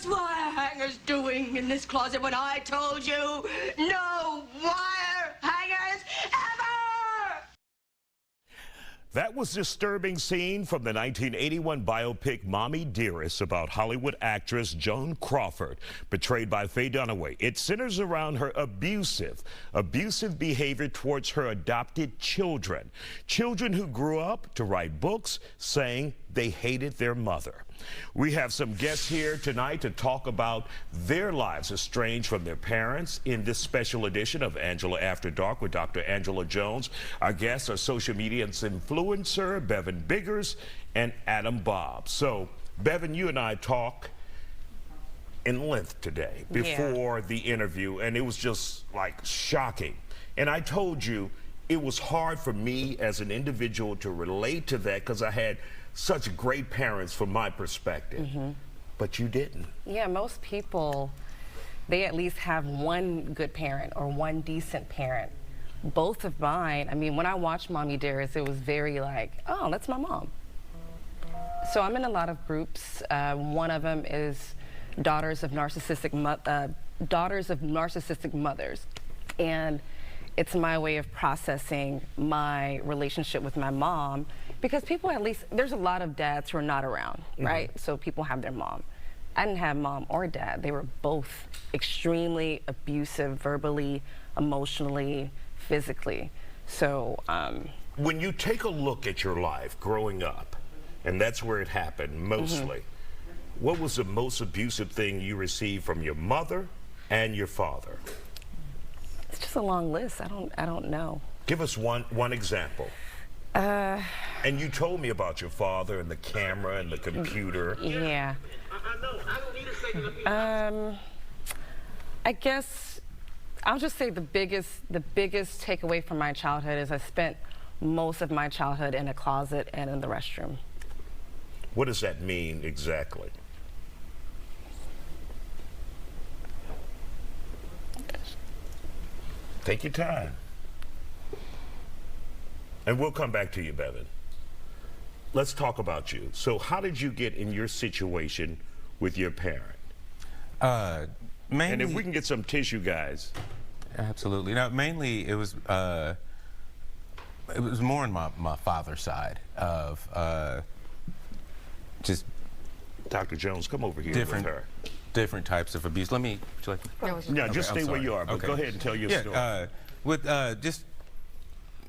those wire hangers doing in this closet when I told you no wire hangers ever? That was a disturbing scene from the 1981 biopic Mommy Dearest about Hollywood actress Joan Crawford, portrayed by Faye Dunaway. It centers around her abusive behavior towards her adopted children who grew up to write books saying they hated their mother. We have some guests here tonight to talk about their lives estranged from their parents in this special edition of Angela After Dark with Dr. Angela Jones. Our guests are social media influencer Bevan Biggers and Adam Bob. So, Bevan, you and I talked in length today before the interview, and it was just like shocking. And I told you it was hard for me as an individual to relate to that because I had such great parents from my perspective, but you didn't. Yeah, most people, they at least have one good parent or one decent parent. Both of mine, I mean, when I watched Mommy Dearest, it was very like, oh, that's my mom. So I'm in a lot of groups. One of them is Daughters of Narcissistic Mothers. And it's my way of processing my relationship with my mom, because people, at least, there's a lot of dads who are not around, right? So people have their mom. I didn't have mom or dad. They were both extremely abusive, verbally, emotionally, physically. So when you take a look at your life growing up, and that's where it happened mostly, what was the most abusive thing you received from your mother and your father? It's just a long list. I don't know. Give us one example. And you told me about your father and the camera and the computer. Yeah. I guess I'll just say the biggest takeaway from my childhood is I spent most of my childhood in a closet and in the restroom. What does that mean exactly? Take your time. And we'll come back to you, Bevan. Let's talk about you. So how did you get in your situation with your parent? Mainly, and if we can get some tissue, guys. Absolutely. Now, mainly it was more on my father's side of just Dr. Jones, come over here with her. Different types of abuse. Let me. Would you like yeah, just stay where you are. But go ahead and tell your story. With just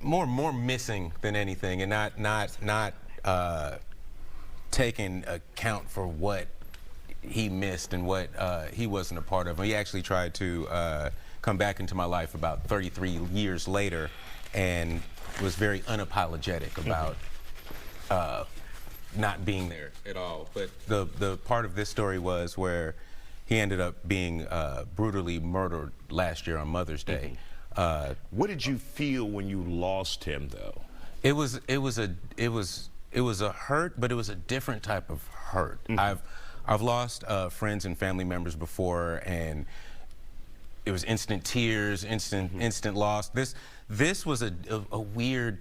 more missing than anything, and not taking account for what he missed and what he wasn't a part of. He actually tried to come back into my life about 33 years later, and was very unapologetic about not being there at all. But the part of this story was where he ended up being brutally murdered last year on Mother's Day. What did you feel when you lost him, though? It was a hurt, but it was a different type of hurt. I've lost friends and family members before, and it was instant tears, instant loss. This was a weird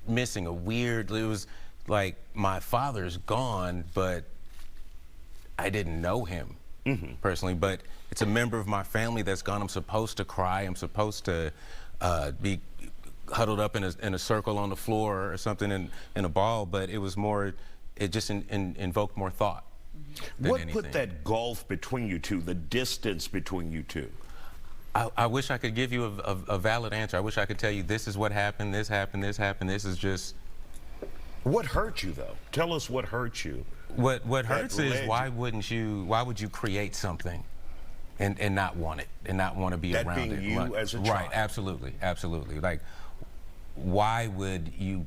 missing, it was like my father's gone, but I didn't know him personally, but it's a member of my family that's gone. I'm supposed to cry. I'm supposed to be huddled up in a circle on the floor or something in a ball, but it was more, it just invoked more thought than What anything. put that gulf between you two, the distance between you two? I wish I could give you a valid answer. I wish I could tell you this is what happened, this happened, this happened. This is just... What hurt you, though? Tell us what hurt you. What hurts is why would you create something and not want it, and not want to be that around being it? You as a child. Right, absolutely. Like, why would you,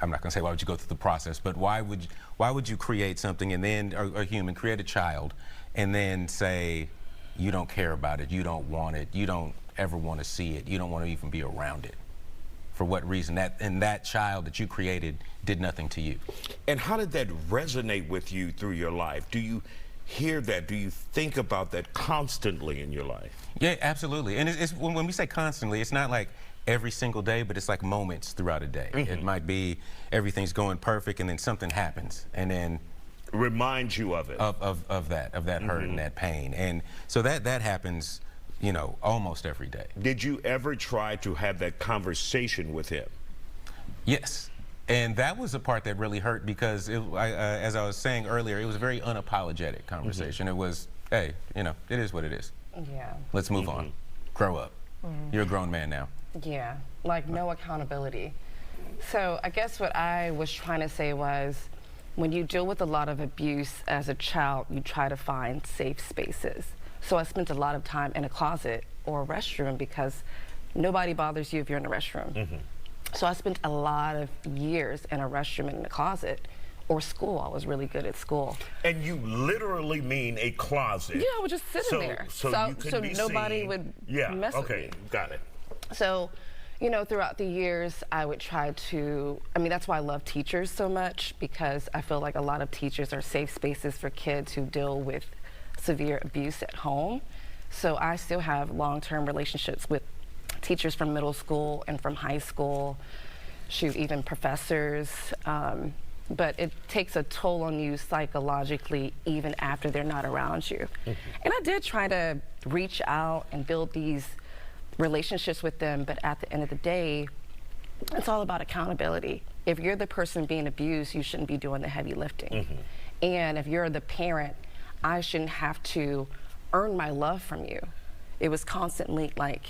I'm not gonna say why would you go through the process, but why would you create something and then, or human, create a child and then say, you don't care about it, you don't want it, you don't ever want to see it, you don't want to even be around it? For what reason? That child that you created did nothing to you. And how did that resonate with you through your life? Do you hear that? Do you think about that constantly in your life? Yeah, absolutely. And when we say constantly, it's not like every single day, but it's like moments throughout a day. It might be everything's going perfect and then something happens, and then Reminds you of it. Of that hurt and that pain. And so that happens, you know, almost every day. Did you ever try to have that conversation with him? Yes. And that was the part that really hurt because, as I was saying earlier, it was a very unapologetic conversation. It was, hey, you know, it is what it is. Yeah. Let's move on. Grow up. You're a grown man now. Yeah, like no accountability. So I guess what I was trying to say was, when you deal with a lot of abuse as a child, you try to find safe spaces. So I spent a lot of time in a closet or a restroom because nobody bothers you if you're in a restroom. So I spent a lot of years in a restroom and in a closet, or school. I was really good at school. And you literally mean a closet? Yeah, I would just sit in there. So you could be nobody seen. would Yeah, mess with okay, me. got it. So, you know, throughout the years, I would try to, I mean, that's why I love teachers so much, because I feel like a lot of teachers are safe spaces for kids who deal with severe abuse at home. So I still have long-term relationships with teachers from middle school and from high school, shoot, even professors. But it takes a toll on you psychologically even after they're not around you. And I did try to reach out and build these relationships with them, but at the end of the day, it's all about accountability. If you're the person being abused, you shouldn't be doing the heavy lifting. And if you're the parent, I shouldn't have to earn my love from you. It was constantly like,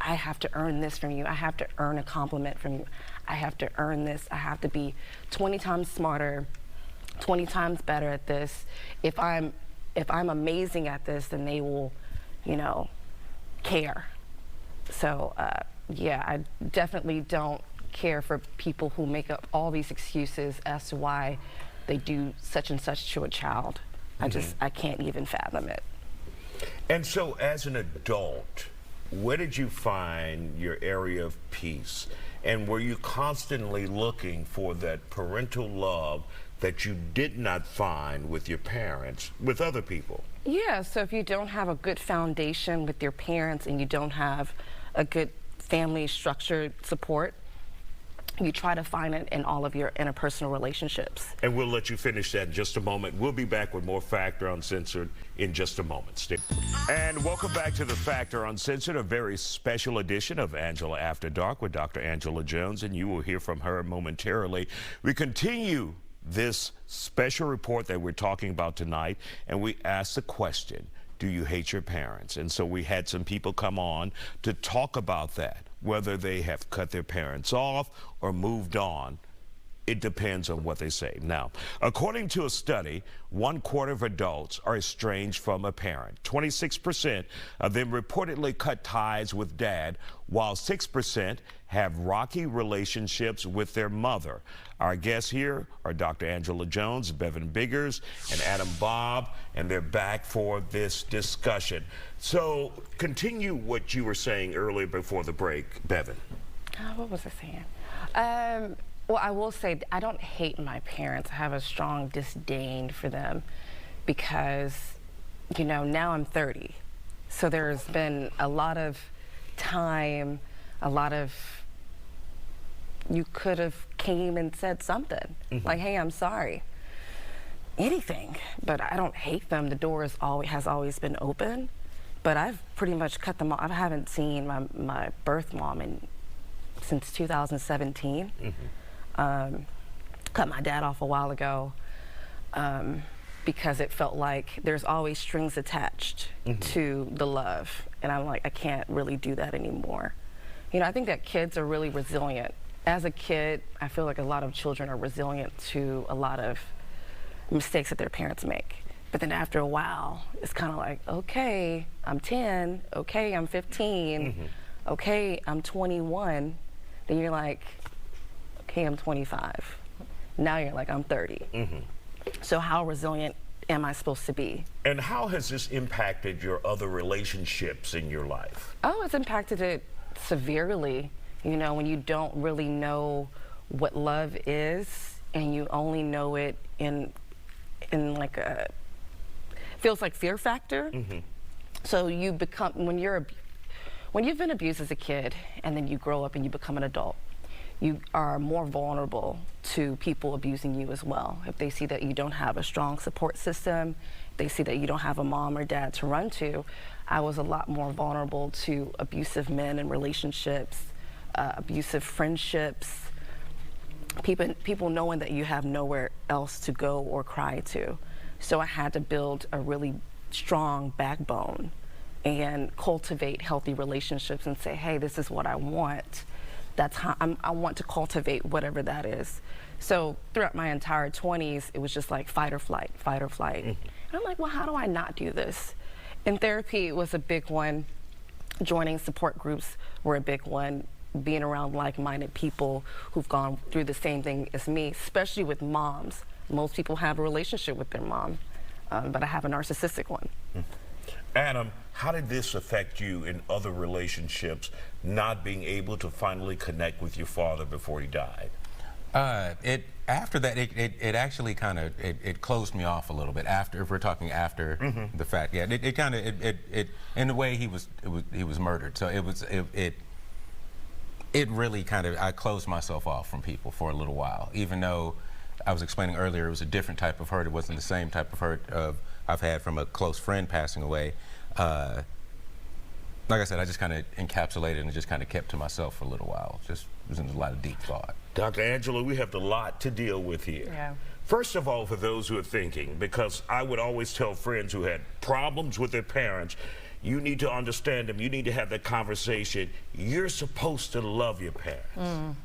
I have to earn this from you. I have to earn a compliment from you. I have to earn this. I have to be 20 times smarter, 20 times better at this. If I'm amazing at this, then they will, you know, care. So yeah, I definitely don't care for people who make up all these excuses as to why they do such and such to a child. I can't even fathom it. And so as an adult, where did you find your area of peace? And were you constantly looking for that parental love that you did not find with your parents, with other people? Yeah, so if you don't have a good foundation with your parents and you don't have a good family structure support, you try to find it in all of your interpersonal relationships. And we'll let you finish that in just a moment. We'll be back with more Factor Uncensored in just a moment. Stay. And welcome back to the Factor Uncensored, a very special edition of Angela After Dark with Dr. Angela Jones, and you will hear from her momentarily. We continue this special report that we're talking about tonight, and we ask the question, do you hate your parents? And so we had some people come on to talk about that, whether they have cut their parents off or moved on. It depends on what they say. Now, according to a study, 1/4 of adults are estranged from a parent. 26% of them reportedly cut ties with dad, while 6% have rocky relationships with their mother. Our guests here are Dr. Angela Jones, Bevan Biggers, and Adam Bob, and they're back for this discussion. So continue what you were saying earlier before the break, Bevan. What was I saying? Well, I will say I don't hate my parents. I have a strong disdain for them because, you know, now I'm 30. So there's been a lot of time, a lot of, you could have came and said something. Like, hey, I'm sorry. Anything. But I don't hate them. The door has always been open. But I've pretty much cut them off. I haven't seen my birth mom since 2017. Cut my dad off a while ago because it felt like there's always strings attached to the love. And I'm like, I can't really do that anymore. You know, I think that kids are really resilient. As a kid, I feel like a lot of children are resilient to a lot of mistakes that their parents make. But then after a while, it's kind of like, okay, I'm 10, okay, I'm 15, okay, I'm 21. Then you're like, okay, I'm 25. Now you're like, I'm 30. So how resilient am I supposed to be? And how has this impacted your other relationships in your life? Oh, it's impacted it severely. You know, when you don't really know what love is and you only know it in like a, feels like fear factor. So you become, when you've been abused as a kid and then you grow up and you become an adult, you are more vulnerable to people abusing you as well. If they see that you don't have a strong support system, they see that you don't have a mom or dad to run to, I was a lot more vulnerable to abusive men and relationships, abusive friendships, people knowing that you have nowhere else to go or cry to. So I had to build a really strong backbone and cultivate healthy relationships and say, hey, this is what I want. That's how I want to cultivate whatever that is. So throughout my entire 20s, it was just like fight or flight, fight or flight. And I'm like, well, how do I not do this? And therapy was a big one. Joining support groups were a big one. Being around like-minded people who've gone through the same thing as me, especially with moms. Most people have a relationship with their mom, but I have a narcissistic one. Adam, how did this affect you in other relationships, not being able to finally connect with your father before he died? After that, it actually kind of it closed me off a little bit. After, if we're talking after the fact, yeah, it kind of in the way he was murdered. So it really kind of, I closed myself off from people for a little while, even though I was explaining earlier it was a different type of hurt. It wasn't the same type of hurt I've had from a close friend passing away. Like I said, I just kind of encapsulated and just kind of kept to myself for a little while. Just was in a lot of deep thought. Dr. Angela, we have a lot to deal with here. Yeah. First of all, for those who are thinking, because I would always tell friends who had problems with their parents, you need to understand them. You need to have that conversation. You're supposed to love your parents.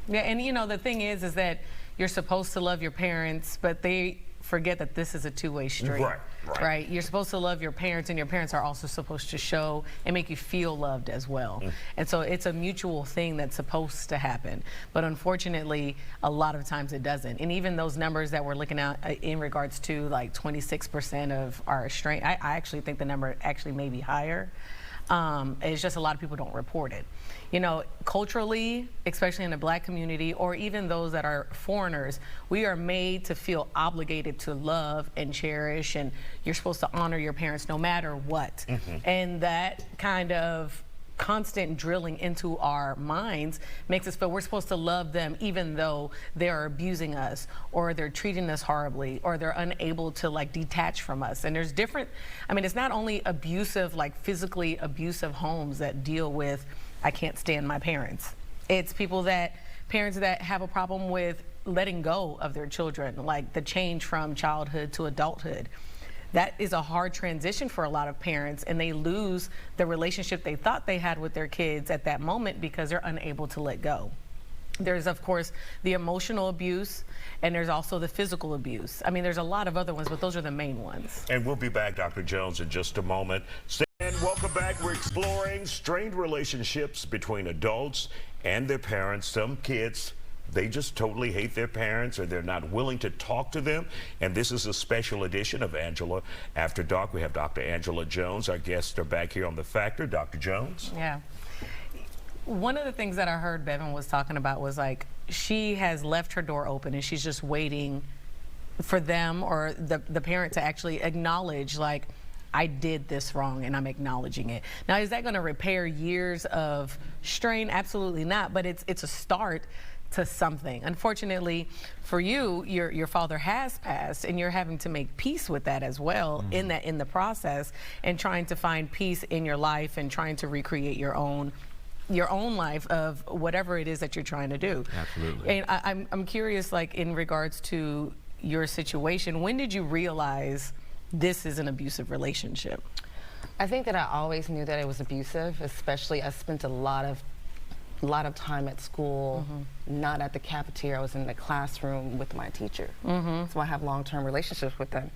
Yeah, and you know, the thing is that you're supposed to love your parents, but they forget that this is a two-way street. Right. You're supposed to love your parents, and your parents are also supposed to show and make you feel loved as well. And so it's a mutual thing that's supposed to happen. But unfortunately, a lot of times it doesn't. And even those numbers that we're looking at in regards to like 26% of our estranged, I actually think the number actually may be higher. It's just a lot of people don't report it. You know, culturally, especially in the Black community, or even those that are foreigners, we are made to feel obligated to love and cherish, and you're supposed to honor your parents no matter what. And that kind of constant drilling into our minds makes us feel we're supposed to love them even though they're abusing us, or they're treating us horribly, or they're unable to like detach from us. And there's different, I mean, it's not only abusive, like physically abusive homes that deal with, I can't stand my parents. It's parents that have a problem with letting go of their children, like the change from childhood to adulthood. That is a hard transition for a lot of parents, and they lose the relationship they thought they had with their kids at that moment because they're unable to let go. There's, of course, the emotional abuse, and there's also the physical abuse. I mean, there's a lot of other ones, but those are the main ones. And we'll be back, Dr. Jones, in just a moment. And welcome back. We're exploring strained relationships between adults and their parents. Some kids, they just totally hate their parents, or they're not willing to talk to them. And this is a special edition of Angela After Dark. We have Dr. Angela Jones. Our guests are back here on The Factor. Dr. Jones. Yeah. One of the things that I heard Bevan was talking about was like, she has left her door open and she's just waiting for them or the parent to actually acknowledge, like, I did this wrong and I'm acknowledging it. Now, is that going to repair years of strain? Absolutely not, but it's a start to something. Unfortunately for you, your father has passed, and you're having to make peace with that as well in the process, and trying to find peace in your life and trying to recreate your own life of whatever it is that you're trying to do. Absolutely. And I'm curious, like, in regards to your situation, when did you realize this is an abusive relationship? I think that I always knew that it was abusive, especially I spent a lot of time at school, not at the cafeteria. I was in the classroom with my teacher. So I have long-term relationships with them.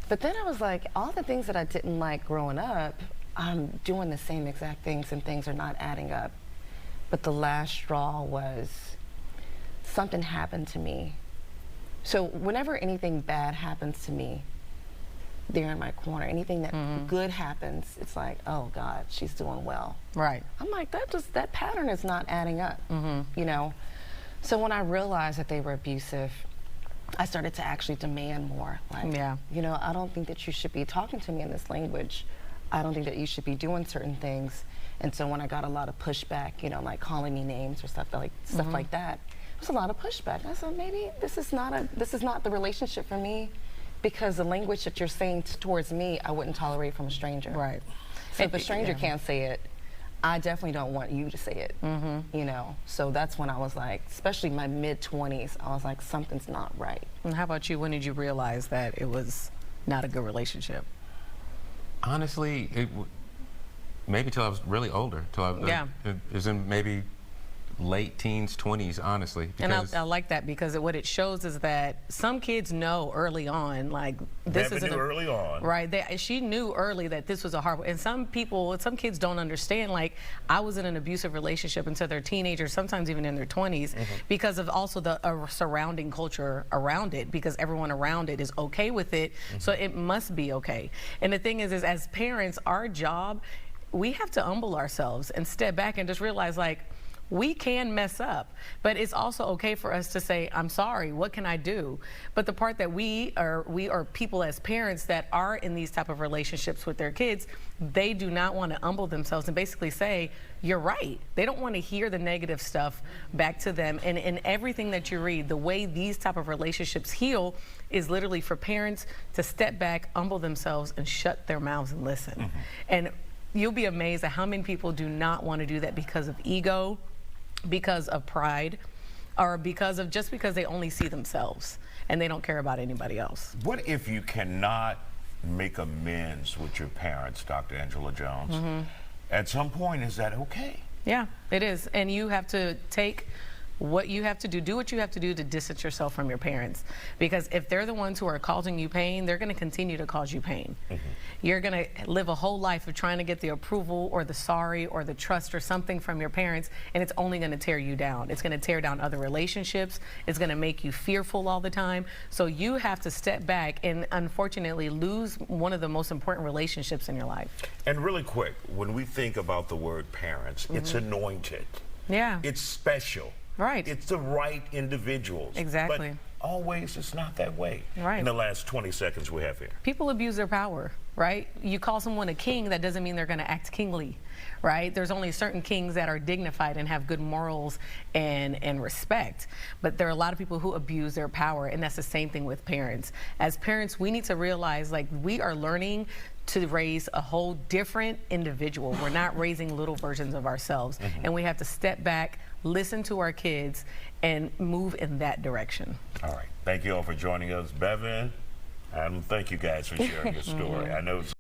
But then I was like, all the things that I didn't like growing up, I'm doing the same exact things, and things are not adding up. But the last straw was something happened to me. So whenever anything bad happens to me, they're in my corner. Anything that good happens, it's like, oh God, she's doing well. Right. I'm like, that pattern is not adding up, you know? So when I realized that they were abusive, I started to actually demand more. Like, you know, I don't think that you should be talking to me in this language. I don't think that you should be doing certain things. And so when I got a lot of pushback, you know, like calling me names or stuff like that, was a lot of pushback. I said, maybe this is not the relationship for me, because the language that you're saying towards me, I wouldn't tolerate from a stranger. Right. So if a stranger can't say it, I definitely don't want you to say it. You know. So that's when I was like, especially my mid-20s, I was like, something's not right. And how about you? When did you realize that it was not a good relationship? Honestly, maybe till I was really older. Till I it was in maybe late teens, 20s, honestly. And I like that, because what it shows is that some kids know early on, like, this is early on. Right. She knew early that this was a hard, and some kids don't understand. Like, I was in an abusive relationship until they're teenagers, sometimes even in their 20s, because of also the surrounding culture around it, because everyone around it is okay with it, so it must be okay. And the thing is as parents, our job, we have to humble ourselves and step back and just realize, like, we can mess up, but it's also okay for us to say, I'm sorry, what can I do? But the part that we are people as parents that are in these type of relationships with their kids, they do not want to humble themselves and basically say, you're right. They don't want to hear the negative stuff back to them. And in everything that you read, the way these type of relationships heal is literally for parents to step back, humble themselves, and shut their mouths and listen. And you'll be amazed at how many people do not want to do that because of ego, because of pride, or because they only see themselves and they don't care about anybody else. What if you cannot make amends with your parents, Dr. Angela Jones? At some point, is that okay? Yeah, it is. And you have to take what you have to do what you have to do to distance yourself from your parents. Because if they're the ones who are causing you pain, they're going to continue to cause you pain. You're going to live a whole life of trying to get the approval or the sorry or the trust or something from your parents, and it's only going to tear you down. It's going to tear down other relationships. It's going to make you fearful all the time. So you have to step back and unfortunately lose one of the most important relationships in your life. And really quick, when we think about the word parents, it's anointed. Yeah. It's special. Right. It's the right individuals. Exactly. But always it's not that way. Right. In the last 20 seconds we have here. People abuse their power, right? You call someone a king, that doesn't mean they're going to act kingly, right? There's only certain kings that are dignified and have good morals and respect. But there are a lot of people who abuse their power, and that's the same thing with parents. As parents, we need to realize, like, we are learning to raise a whole different individual. We're not raising little versions of ourselves. And we have to step back, listen to our kids, and move in that direction. All right. Thank you all for joining us. Bevan, thank you guys for sharing your story. I know it's